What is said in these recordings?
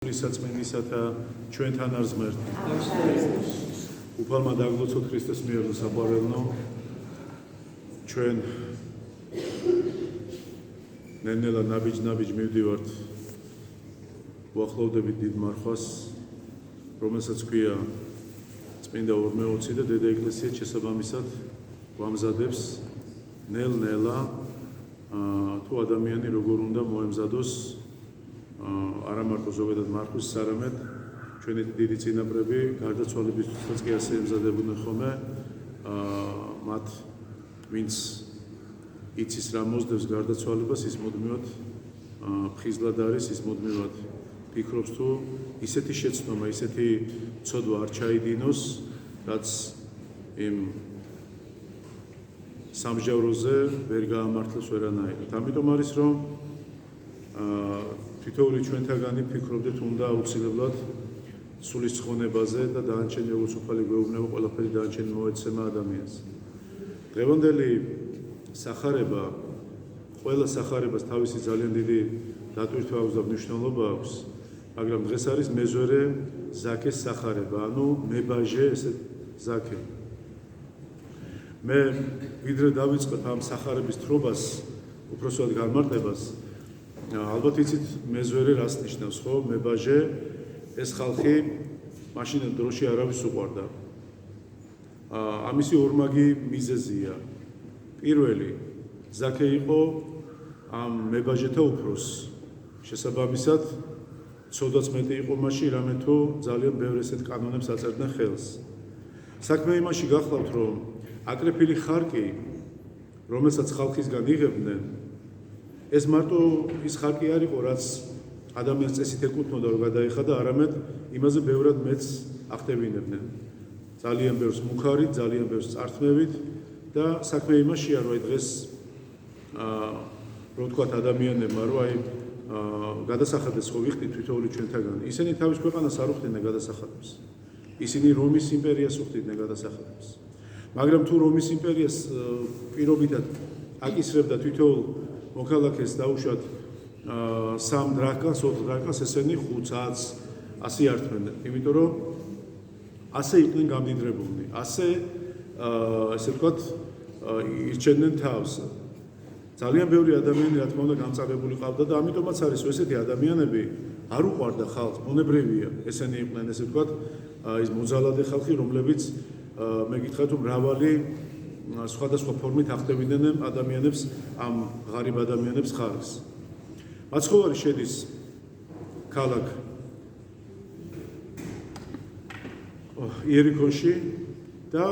საწმინდისათა ჩვენთან არ ზმერთ. უფალმა დაგლოცოთ ქრისტეს მიერ საყვარელნო, ჩვენ ნენელა ნაბიჯ მივდივართ უახლოვდებით დიდ მარხვას, რომელსაც ქვია წმინდა ორმეოცი და დედა ეკლესია შესაბამისად გვამზადებს ნელ-ნელა თუ ადამიანი როგორ უნდა მოემზადოს არა მარტო ზოგადად მარხვის, არამედ ჩვენი დიდი წინაპრები გარდაცვალებისთვისაც კი ასე ემზადებოდნენ ხოლმე მათ ვინც იცის რა მოსდევს გარდაცვალებას, ის მუდმივად ფხიზლად არის, ის მუდმივად ფიქრობს თუ ისეთი შეცდომა, ისეთი ცოდვა არ ჩაიდინოს, რაც იმ სამჟავროზე ვერ გაამართლებს ვერანაირად. ამიტომ არის რომ თითოეული ჩვენთაგანი ფიქრობდეთ უნდა აუცილებლად სულის ცხონებაზე და დანარჩენი როგორც უფალი გვეუბნება ყველაფერი დანარჩენი მოეცემა ადამიანს. დღევანდელი სახარება, ყველა სახარებას თავისი ძალიან დიდი დატვირთვა აქვს და მნიშვნელობა აქვს, მაგრამ დღეს არის მეზვერე ზაქეს სახარება, ანუ მებაჟე ესე ზაქე. მე ვიდრე დავიწყებ ამ სახარების თრობას, უпроსოდ განმარტებას, ალბათ იცით მეზვერე რას ნიშნავს, ხო? მებაჟე ეს ხალხი მაშინ დროში არავის უყვარდა. ამისი ორმაგი მიზეზია. პირველი, ზაქე იყო ამ მებაჟეთა უფროსი. შესაბამისად, ცოდვაც მეტი იყო მაშინ, რამე თუ ძალიან ბევრ ესეთ კანონებს აწერდნენ ხელს. საქმე იმაში გახლავთ, რომ აკრეფილი ხარკი, რომელსაც ხალხისგან იღებდნენ, ეს მარტო ის ხარკი არ იყო, რაც ადამიანს წესით ეკუთვნოდა რომ გადაეხადა, არამედ იმაზე ბევრად მეც ახტევინებდნენ. ძალიან ბევრს მუქარით, ძალიან ბევრს წართმევით და საქმე იმაშია, რომ აი დღეს რო ვთქვათ ადამიანებმა, რომ აი გადასახადებს ხო ვიხდით თითოეული ჩვენთაგანი. ისინი თავის ქვეყანას არ უხდიდნენ გადასახადებს. ისინი რომის იმპერიას უხდიდნენ გადასახადებს. მაგრამ თუ რომის იმპერიას პირობითად აკისრებდა თითოეულ მოქალაქეს დაუშვათ 3 დრაქმას, 4 დრაქმას, ესენი 5-10 ასე ართმევდნენ. იმიტომ რომ ასე იყვნენ გამდიდრებულნი. ასე ესე ვთქვათ ირჩენდნენ თავს. ძალიან ბევრი ადამიანი რა თქმა უნდა გამწარებული ყავდა და ამიტომაც არის ესეთი ადამიანები არ უყვარდა ხალხს, ბუნებრივია. ესენი იყვნენ ესე ვთქვათ ის მოძალადე ხალხი, რომლებიც მე გითხრათ რომ მრავალი სხვადასხვა ფორმით ახტევდნენ ადამიანებს, ამ ღარიბ ადამიანებს ხარკს. მაცხოვარი შედის ქალაქ იერიქონში და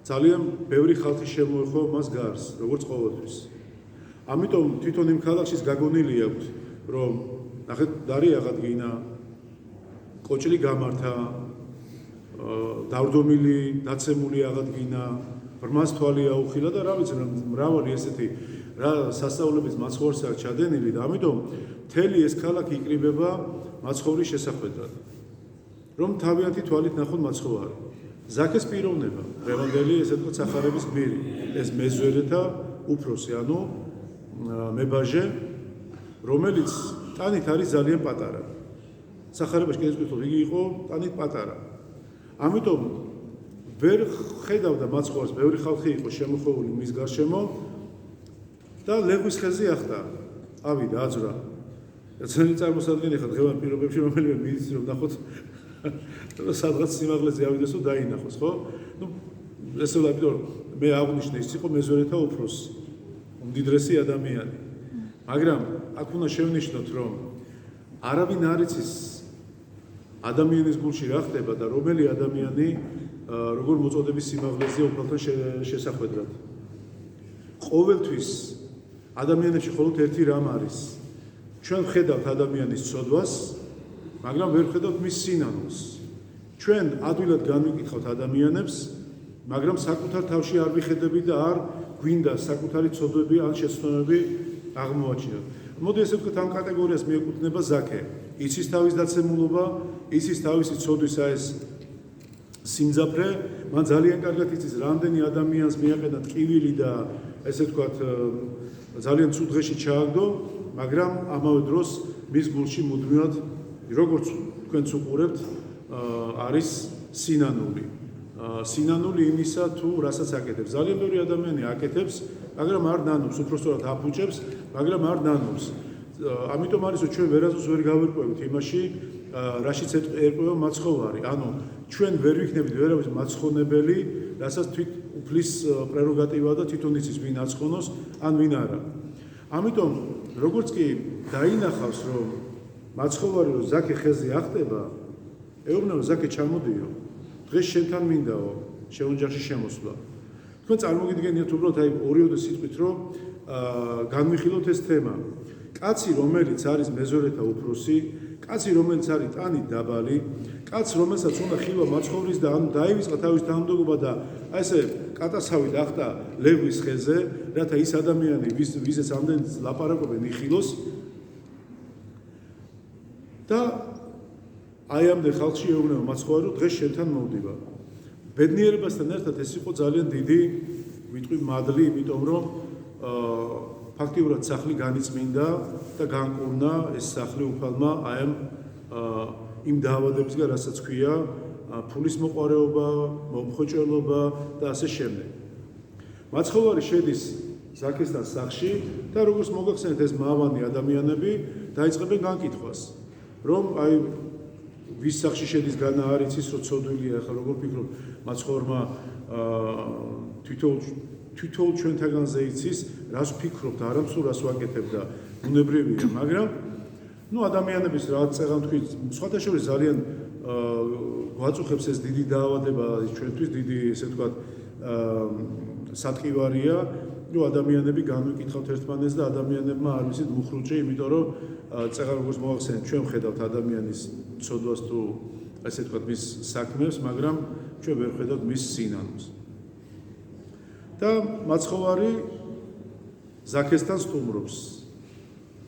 ძალიან ბევრი ხალხი შემოეხო მას გარს, როგორც ყოველთვის. ამიტომ თვითონ იმ ქალაქში გაგონილი აქვს, რომ ნახეთ დარია აღადგინა, კოჭლი გამართა, დავრდომილი, დაცემული აღადგინა, ბრმას თვალი აუხილა და რა ვიცი, მრავალი ესეთი რა სასწაულების მაცხოვარს აქვს ჩადენილი და ამიტომ მთელი ეს ქალაქი იკრიბება მაცხოვრის შესახვედრად. რომ თავიანთი თვალით ნახონ მაცხოვარი. ზაქეს პიროვნება, დღევანდელი ესე ვთქვათ სახარების გმირი, ეს მეზვერეთა უფროსი, ანუ მებაჟე, რომელიც ტანით არის ძალიან პატარა. სახარებაში კიდევ ვთქვით, იგი იყო ტანით პატარა. ამიტომ ვერ ხედავდა მაცხოვარს, ბევრი ხალხი იყო შემოხვეული მის გარშემო და ლეგვის ხეზე ახტა. ავიდა, აძვრა. ძველი წარმოსადგენელი ხარ დღევანდელ პირობებში, რომელიმე მიდის რომ ნახოთ სადღაც სიმაღლეზე ავიდეს და დაინახოს, ხო? ნუ ესე ვთქვი, რომ მე აღვნიშნე, ის იყო მეზვერეთა უფროსი, უმდიდრესი ადამიანი. მაგრამ აქ უნდა შევნიშნოთ, რომ არავინ არ იცის ადამიანის გულში რა ხდება და რომელი ადამიანი როგორ მოწოდების სიმაღლეზეა უფალთან შესახვედრად. ყოველთვის ადამიანებში მხოლოდ ერთი რამ არის. ჩვენ ვხედავთ ადამიანის ცოდვას, მაგრამ ვერ ვხედავთ მის სინანულს. ჩვენ ადვილად განვიკითხავთ ადამიანებს, მაგრამ საკუთარ თავში არ ვიხედებით და არ გვინდა საკუთარი ცოდვები ან შეცდომები აღმოაჩინოთ. მოდი ესე ვთქვათ, ამ კატეგორიას მიეკუთვნება ზაქე. იცის თავის დაცემულობა, იცის თავისი ცოდვის ეს სიმძაფრე, მან ძალიან კარგად იცის რამდენი ადამიანს მიაყენა ტკივილი და ესე ვთქვათ ძალიან ცუდ დღეში ჩააგდო, მაგრამ ამავე დროს მის გულში მუდმივად როგორც თქვენც უყურებთ, არის სინანული. სინანული იმისა, თუ რასაც აკეთებს. ძალიან ბევრი ადამიანი აკეთებს, მაგრამ არ ნანობს, უпростоრად აფუჭებს, მაგრამ არ ნანობს. ამიტომ არის, რომ ჩვენ ვერასდროს ვერ გავერკვევით იმაში, რაშიც ერკვევა მაცხოვარი. ანუ ჩვენ ვერ ვიქნებით ვერავის მაცხონებელი, რასაც თვით უფლის პრეროგატივა და თვითონ იცის ვინ აცხონოს, ან ვინ არა. ამიტომ როგორც კი დაინახავს, რომ მაცხოვარი რომ ზაქე ხეზე ახტება, ეუბნება ზაქე ჩამოდიო. დღეს შენთან მინდაო, შენ ოჯახში შემოსვლა. თქვენ წარმოგიდგენიათ უბრალოდ აი ორიოდე სიტყვით, რომ განვიხილოთ ეს თემა. კაცი, რომელიც არის მეზორეთა უფროსი, კაცი, რომელიც არის ტანით დაბალი, კაცი, რომელსაც უნდა ხილვა მაცხოვრის და ანუ დაივიწყა თავის თანამდებობა და აი ესე კატასავით ახტა ლევის ხეზე, რათა ის ადამიანი, ვიზეც ამდენ ლაპარაკობენ იხილოს და აი ამდენ ხალხში ეუბნება მაცხოვარი, რომ დღეს შენთან მოვდივა. ბედნიერებასთან ერთად ეს იყო ძალიან დიდი, ვიტყვი მადლი, იმიტომ რომ ფაქტიურად სახლი განიწმინდა და განკურნა ეს სახლი უფალმა აი იმ დაავადებისგან, რასაც ქვია ფულის მოყარეობა, მომხოჭელობა და ასე შემდეგ. მაცხოვარი შედის ზაქესთან სახლში და როგორც მოგახსენეთ ეს მავანი ადამიანები დაიწყებენ განკითხვას, რომ აი ვის სახლში შედის განა არ იცის, რომ ცოდვილია, ახლა როგორ ფიქრობ მაცხოვრმა თვითონ ჩვენთაგანზე იცის, რას ფიქრობთ, არამსურ რას ვაკეთებ და უნებრივია, მაგრამ ადამიანების რაღაც წეღან თქვი, სხვათა შორის ძალიან გვაწუხებს ეს დიდი დაავადება, ჩვენთვის დიდი, ესე ვთქვათ, სატყივარია, რომ ადამიანები განვიკითხავთ ერთმანეთს და ადამიანებმა არ ვიცით მუხრუჭე, იმიტომ რომ წეღან როგორც მოვახსენეთ, ჩვენ ვხედავთ ადამიანის ცოდვას თუ ესე ვთქვათ მის საქმეს, მაგრამ ჩვენ ვერ ვხედავთ მის სინანულს. და მაცხოვარი ზაქესთან სტუმრობს.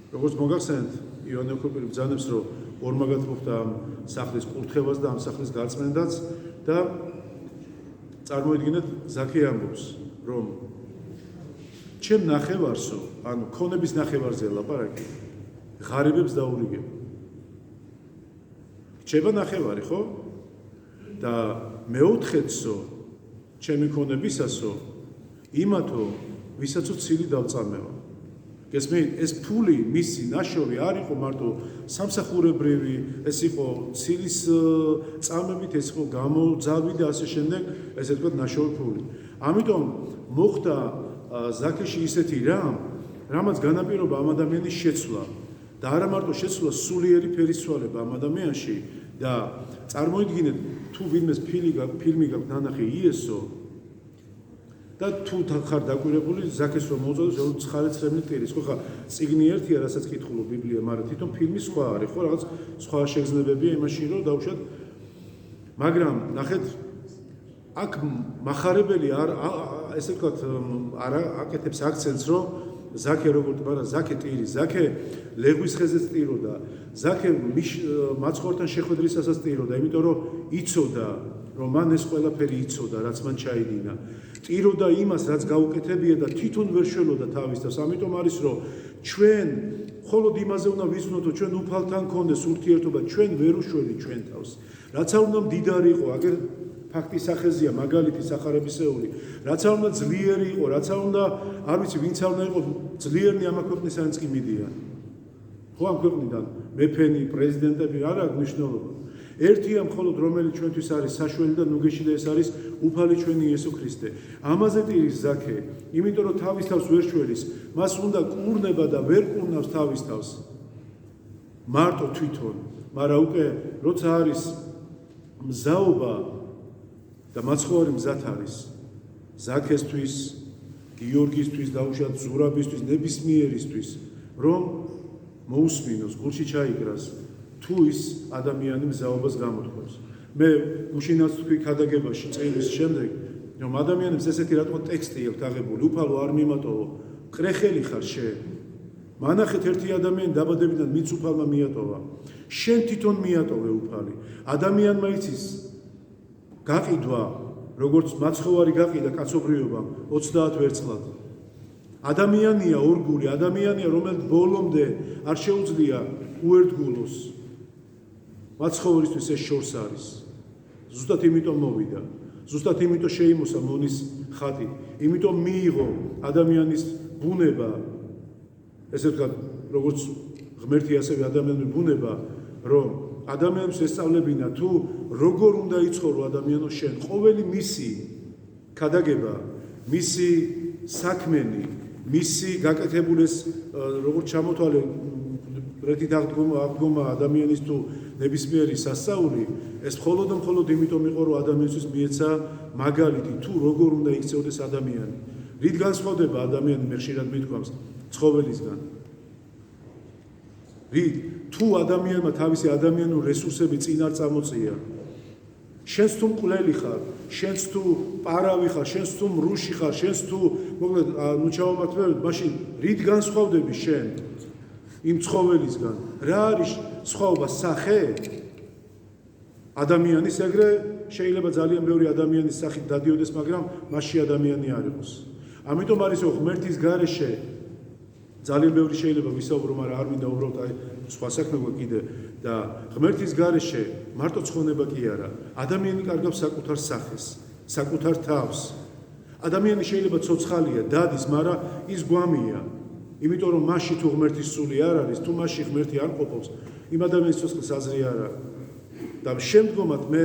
როგორც მოგახსენეთ, იონე ოქროპირი ბრძანებს, რომ ორმაგად მოხდა ამ სახლის კურთხევას და ამ სახლის გაწმენდაც და წარმოიდგინეთ, ზაქე ამბობს, რომ ჩემ ნახევარსო, ანუ ქონების ნახევარზეა ლაპარაკი, ღარიბებს დაურიგებ. რჩება ნახევარი, ხო? და მეოთხედსო, ჩემი ქონებისასო, იმათო, ვისაც ცილი დავწამევა. გესმით, ეს ფული, მისი ნაშოვი არ იყო მარტო სამსახურებრივი, ეს იყო ცილის წამებით, ეს იყო გამოძალვი და ასე შემდეგ, ესე ვთქვათ, ნაშოვი ფული. ამიტომ მოხდა ზაქეში ისეთი რამ, რამაც განაპირობა ამ ადამიანის შეცვლა და არა მარტო შეცვლა, სულიერი ფერისცვალება ამ ადამიანში და წარმოიდგინეთ, თუ ვინმეს ფილმი გაქვთ ნანახი იესო და თუ ხარ დაკვირებული ზაქეს რომ მოუწოდოს, რომ ცხარეცრემლი ტირის, ხო ხა წიგნი ერთია, რასაც კითხულობ ბიბლია, მაგრამ თვითონ ფილმი სხვა არის, ხო რაღაც სხვა შეგრძნებებია იმაში, რომ დაუშვათ. მაგრამ ნახეთ, აქ מחარებელი არ ესე ვთქვათ, არ აკეთებს აქცენტს, რომ ზაქე როგორ თქმა, ზაქე ტირის, ზაქე ლეგვის ხეზეც ტიროდა, ზაქე მაცხოვრთან შეხვედრისასაც ტიროდა, იმიტომ რომ იცოდა, რომ მან ეს ყველაფერი იცოდა, რაც მან ჩაიდინა. ტიროდა იმას, რაც გაუკეთებია და თვითონ ვერ შველოდა თავის თავს. ამიტომ არის, რომ ჩვენ მხოლოდ იმაზე უნდა ვიცნოთ, რომ ჩვენ უფალთან გქონდეს ურთიერთობა, ჩვენ ვერ უშველით ჩვენ თავს. რაც არ უნდა მდიდარი იყო, აგერ ფაქტის სახეზია, მაგალითი სახარებისეული, რაც არ უნდა ძლიერი იყო, რაც არ უნდა, არ ვიცი, ვინც არ უნდა იყო ძლიერნი ამ ქვეყნისგანაც კი მიდიან. ხო ამ ქვეყნიდან მეფენი, პრეზიდენტები არ აქვს მნიშვნელობა. ერთია მხოლოდ რომელიც ჩვენთვის არის საშველი და ნუგეში და ეს არის უფალი ჩვენი იესო ქრისტე. ამაზე ტირის ზაქე, იმიტომ რომ თავის თავს ვერ შველის, მას უნდა კურნება და ვერ კურნავს თავის თავს. მარტო თვითონ, მაგრამ უკვე როცა არის მზაობა და მაცხოვარი მზად არის ზაქესთვის, გიორგისთვის, დაუშვათ ზურაბისთვის, ნებისმიერისთვის, რომ მოусმინოს, გულში ჩაიგრას, თუ ის ადამიანი მზაობას გამოთქვამს. მე გუშინაც თქვი ქადაგებაში წილის შემდეგ, რომ ადამიანებს ესეთი რატომ ტექსტი აქვს აღებული, უფალო არ მიმატოვო, კრეხელი ხარ შენ. მანახეთ ერთი ადამიანი დაბადებიდან მიც უფალმა მიატოვა. შენ თვითონ მიატოვე უფალი. ადამიანმა იცის გაყიდვა, როგორც მაცხოვარი გაყიდა კაცობრიობამ 30 ვერცხლად. ადამიანია ორგული, ადამიანია, რომელიც ბოლომდე არ შეუძლია უერთგულოს. მაცხოვრისთვის ეს შორს არის. ზუსტად იმიტომ მოვიდა. ზუსტად იმიტომ შეიმოსა მონის ხატი. იმიტომ მიიღო ადამიანის ბუნება, ესე ვთქვათ, როგორც ღმერთი ასევე ადამიანის ბუნება, რომ ადამიანს ესწავლებინა თუ როგორ უნდა იცხოვრო ადამიანო შენ, ყოველი მისი ქადაგება, მისი საქმენი, მისი გაკეთებულეს როგორც ჩამოთვალე რეთით აღდგომა ადამიანის თუ ნებისმიერი სასწაული, ეს მხოლოდ და მხოლოდ იმიტომ იყო, რომ ადამიანისთვის მიეცა მაგალითი, თუ როგორ უნდა იქცეოდეს ადამიანი. რით განსხვავდება ადამიანი, მე ხშირად მithქვამს, ცხოველისგან. რით თუ ადამიანმა თავისი ადამიანური რესურსები წინ არ წამოწია, შენს თუ მკვლელი ხარ, შენს თუ პარავი ხარ, შენს თუ მრუში ხარ, შენს თუ მოკლედ ნუ ჩავამართლებ, მაშინ რით განსხვავდები შენ იმ ცხოველისგან? რა არის სხვაობა? სახე? ადამიანის ეგრე შეიძლება ძალიან ბევრი ადამიანის სახით დადიოდეს, მაგრამ მასში ადამიანი არ იყოს. ამიტომ არის რომ ღმერთის გარეშე ძალიან ბევრი შეიძლება ვისაუბრო, მაგრამ არ მინდა უბრალოდ აი სხვა საქმე კიდე და ღმერთის გარეშე მარტო ცხონება კი არა. ადამიანი კარგავს საკუთარ სახეს, საკუთარ თავს. ადამიანი შეიძლება ცოცხალია, დადის, მაგრამ ის გვამია. იმიტომ რომ მასში თუ ღმერთის სული არ არის, თუ მასში ღმერთი არ ყოფობს, იმ ადამიანის ცოცხლის აზრი არ არის. და შემდგომად მე,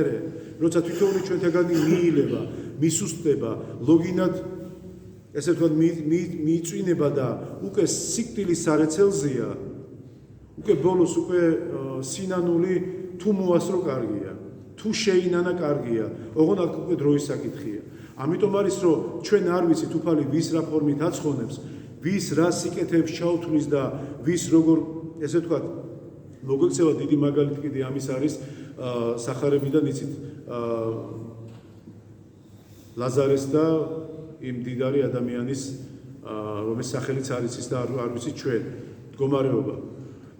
როცა თვითონი ჩვენთაგანი მიილება, მისუსტდება, ლოგინად ესე ვთქვათ მიიწვინება და უკვე სიკვდილის სარეცელზეა, უკვე ბოლოს უკვე სინანული თუ მოასრო კარგია, თუ შეინანა კარგია, ოღონდ აქ უკვე დროის საკითხია. ამიტომ არის რომ ჩვენ არ ვიცით უფალი ვის რა ფორმით აცხონებს, ვის რა სიკეთეებს ჩაუთვლის და ვის როგორ ესე ვთქვათ მოგექცევა დიდი მაგალითი კიდე ამის არის სახარებიდან იცით ლაზარეს და იმ დიდარი ადამიანის რომის სახელიც არის ის და არ ვიცით ჩვენ მდგომარეობა.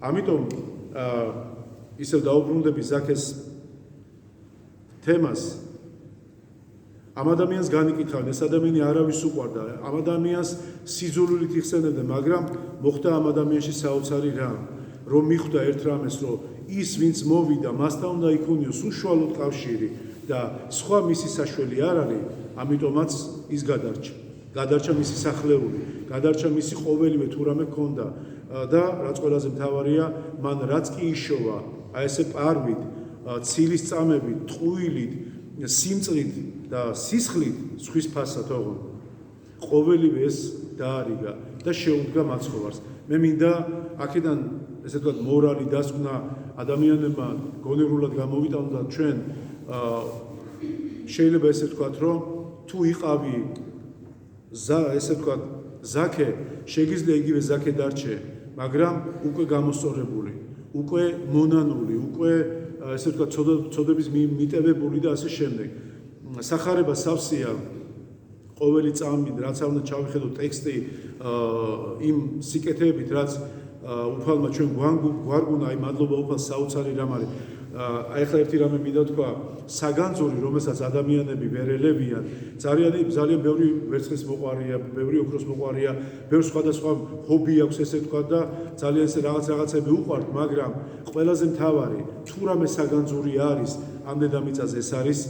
ამიტომ ისევ დაუბრუნდები ზაქეს თემას. ამ ადამიანს განიკითხავენ, ეს ადამიანი არავის უყვარდა, ამ ადამიანს სიძულვილით იხსენებდა, მაგრამ მოხდა ამ ადამიანში საოცარი რამ, რომ მიხვდა ერთ რამეს, რომ ის ვინც მოვიდა, მასთან უნდა იქონიოს უშუალოდ კავშირი და სხვა მისი საშველი არ არის, ამიტომაც ის გადარჩა მისი სახლეული, გადარჩა მისი ყოველივე თუ რამე ჰქონდა და რაც ყველაზე მთავარია, მან რაც კი იშოვა, აი ესე პარვით, ცილის წამებით, ტყუილით, სიმწრით და სისხლით სხვის ფასად ოღონდ ყოველივე ეს დაარიგა და შეუდგა მაცხოვარს. მე მინდა აქედან ესე ვთქვათ მორალი დასკვნა ადამიანებმა გონივრულად გამოვიტანოთ და ჩვენ შეიძლება ესე ვთქვათ რომ თუ იყავი ესე ვთქვათ ზაქე, შეგიძლია იგივე ზაქე დარჩე, მაგრამ უკვე გამოსწორებული, უკვე მონანული, უკვე ესე ვთქვათ ცოდების მიტევებული და ასე შემდეგ. სახარება სავსეა ყოველი წამით, რაც არ უნდა ჩავიხედოთ ტექსტი იმ სიკეთეებით, რაც უფალმა ჩვენ გვარგუნა, აი მადლობა უფალს საოცარი რამ არის. აი ახლა ერთი რამე მინდა თქვა, საგანძური, რომელსაც ადამიანები ვერ ელებიან, ძალიან ბევრი ვერცხლის მოყვარია, ბევრი ოქროს მოყვარია, ბევრ სხვადასხვა ჰობი აქვს ესე თქვა და ძალიან ესე რაღაცები უყვართ, მაგრამ ყველაზე მთავარი, თუ რამე საგანძური არის ამ დედამიწაზე, ეს არის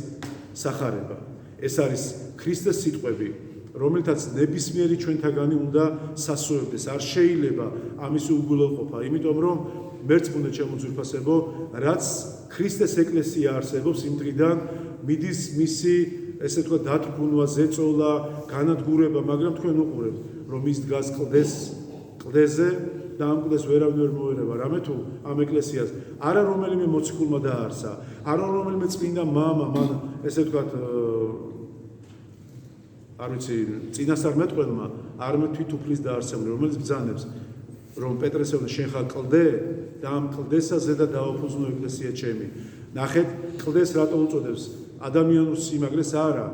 სახარება. ეს არის ქრისტეს სიტყვები, რომელთაც ნებისმიერი ჩვენთაგანი უნდა სასუებდეს. არ შეიძლება ამის უგულელყოფა, იმიტომ რომ მერწმუნე ჩემო ძვირფასებო, რაც ქრისტეს ეკლესია არსებობს, იმ დღიდან მიდის მისი ესე თქვა დათრგუნვა, ზეწოლა, განადგურება, მაგრამ თქვენ უყურებთ, რომ ის დგას კლდეზე და ამ კლდეს ვერავინ ვერ მოერევა, რამე თუ ამ ეკლესიას არა რომელიმე მოციქულმა დააარსა, არა რომელიმე წმინდა მამა, მან ესე ვთქვათ არ ვიცი, წინასწარმეტყველმა არამედ თვითუფლის დაარსებული, რომელიც ბრძანებს, რომ პეტრეს ეუბნება, შენ ხარ კლდე და ამ კლდესა ზედა დაუფუძნო ეკლესია ჩემი. ნახეთ, კლდეს რატო უწოდებს? ადამიანურ სიმაგრეს არა.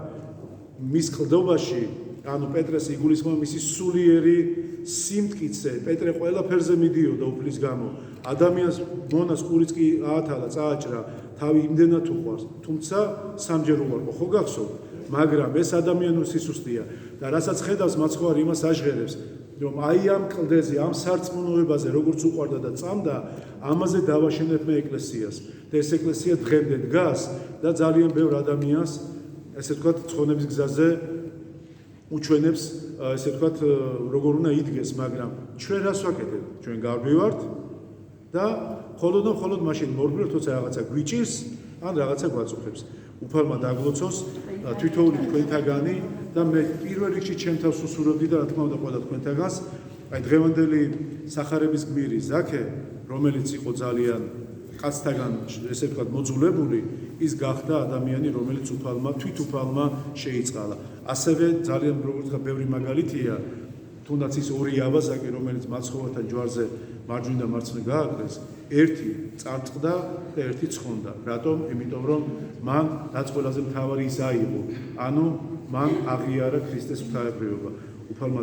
მის კლდობაში, ანუ პეტრეს იგულისხმება მისი სულიერი სიმტკიცე. პეტრე ყველაფერზე მიდიოდა უფლის გამო. ადამიანს მონას ყურიც კი აათალა, წააჭრა, თავი იმდენად უყვარს, თუმცა სამჯერ უარყო, ხო გახსოვთ? მაგრამ ეს ადამიანური სისუსტეა და რასაც ხედავს მაცხოვარი იმას აჟღერებს რომ აი ამ კლდეზე, ამ სარწმუნოებაზე როგორც უყვარდა და წამდა, ამაზე დავაშენებ მე ეკლესიას. და ეს ეკლესია დღემდე დგას და ძალიან ბევრ ადამიანს, ესე ვთქვათ, ცხონების გზაზე უჩვენებს, ესე ვთქვათ, როგორ უნდა იდგეს, მაგრამ ჩვენ რას ვაკეთებთ? ჩვენ გავდივართ და მხოლოდ მაშინ მორბილობთ, თორსა რაღაცა გვიჭირს, ან რაღაცა გვაწუხებს. უფალმა დაგლოცოს თვითოული თქვენთაგანი და მე პირველ რიგში ჩემ თავს უსურვებდი და რა თქმა უნდა ყველა თქვენთაგანს, აი დღევანდელი სახარების გმირი ზაქე, რომელიც იყო ძალიან კაცთაგან, ესე ვთქვათ, მოძულებული, ის გახდა ადამიანი, რომელიც თვითუფალმა შეიწყალა. ასევე ძალიან როგორც ვთქვათ, ბევრი მაგალითია, თუნდაც ის ორი ავაზაკი, რომელიც მაცხოვართან ჯვარზე მარჯვნიდან მარცხნივ გააკრეს, ერთი წარწყდა და ერთი ცხონდა. რატომ? იმიტომ რომ მან რაც ყველაზე მთავარი ის აიღო, ანუ მან აღიარა ქრისტეს ღვთაებრიობა. უფალმა